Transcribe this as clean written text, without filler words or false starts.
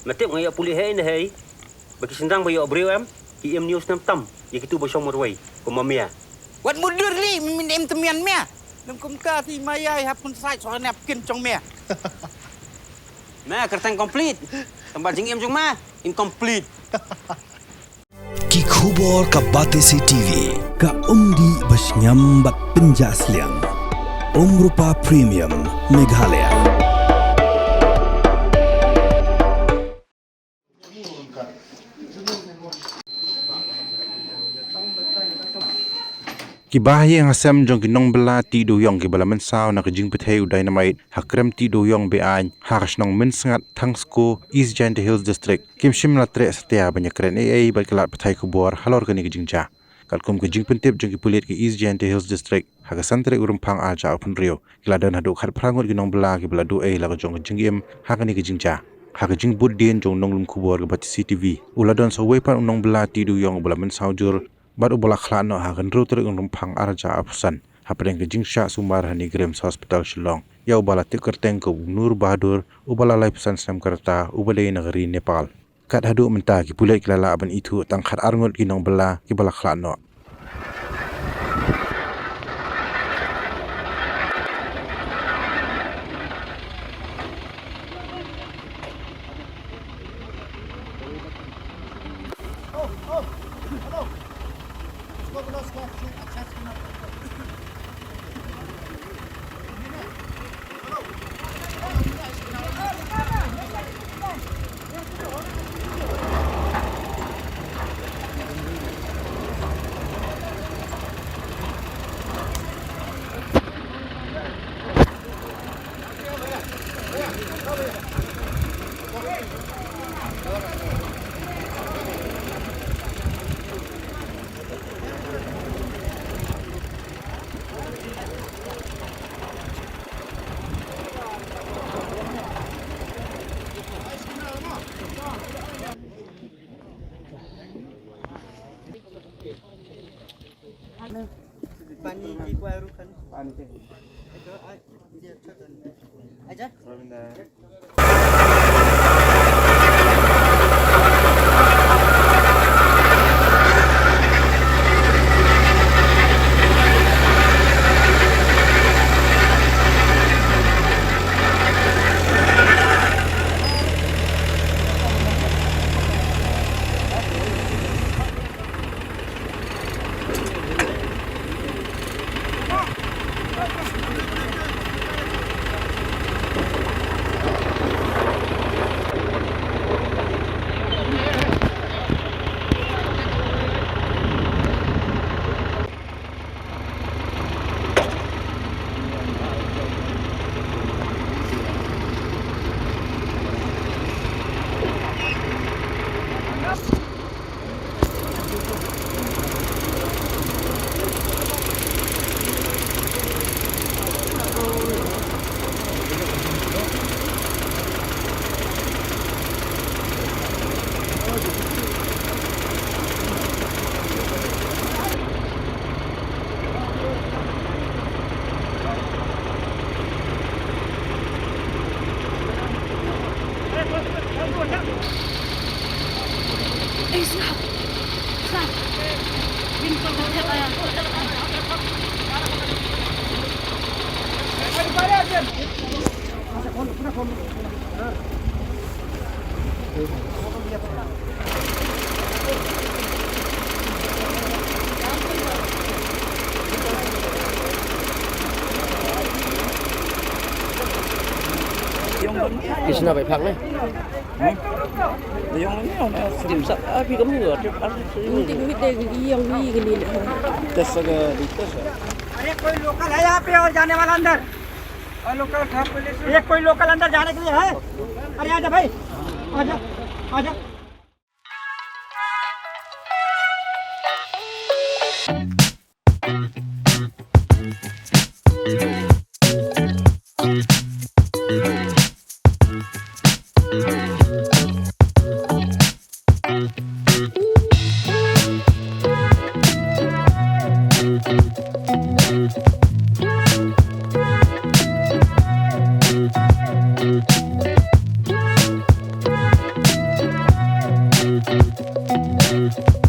Matip ngaya pulih hai na hai. Bagi sendang bayo abreu am. Ki em news nam tam. Ya kitu ba shom morwai. Ko mamia. Wat mudur li min em temian mea. Nam kum ta ti mayai hapun sai so nap kin chong mea. Nah, kertang komplit. Tempat jing em jong ma. Incomplete. Ki khubor ka Batesi TV ka umdi bas nyambat penjaslian. Rupa Premium Meghalaya. Ki Bahaïing asam jong ki Nongbylla ti Dewïong ki bala Mynsaw na kajing petheu dynamite hakrem ti Dewïong bean hakas nong Sngap thangsko East Giant Hills District kim shimla tre setia banyak keren baiklat pethai kubor halor kani kajing ja kalkum kajing pentip jong ki pulit ki East Giant Hills District hakasan tre urumpang aja upun rio kiladan haduk har prangot ki Nongbylla ki bala du la jong jingïap hakani kajing ja hakajing budin jong nonglum kubor ke Batesi TV uladon so wepan Nongbylla ti Dewïong bala Mynsaw jur baru bola khlano hagan rutur rumpang arja apsan hapreng ke jingsha sumar hani Grims Hospital Shillong ya ubala tikerteng ko Nur Bahadur ubala lai pesan sam kerta ubale negeri Nepal kat hadu menta ki pulai kilala aban itu tangkhat arngut ki Nongbylla ki bala khlano Pani ki kwa rukan. Pani. Dia cekan. Aja. Sngap. Sngap. Bin ko na kaya. Kisna phải phạt đấy. Dewïong ini orang tim sak api kamu nggak? Mungkin kita yang gini. Tes agak dites. अरे कोई लोकल है यहाँ पे और जाने वाला अंदर और लोकल था पुलिस एक कोई लोकल अंदर जाने के लिए है अरे आजा भाई आजा आजा Nongbylla.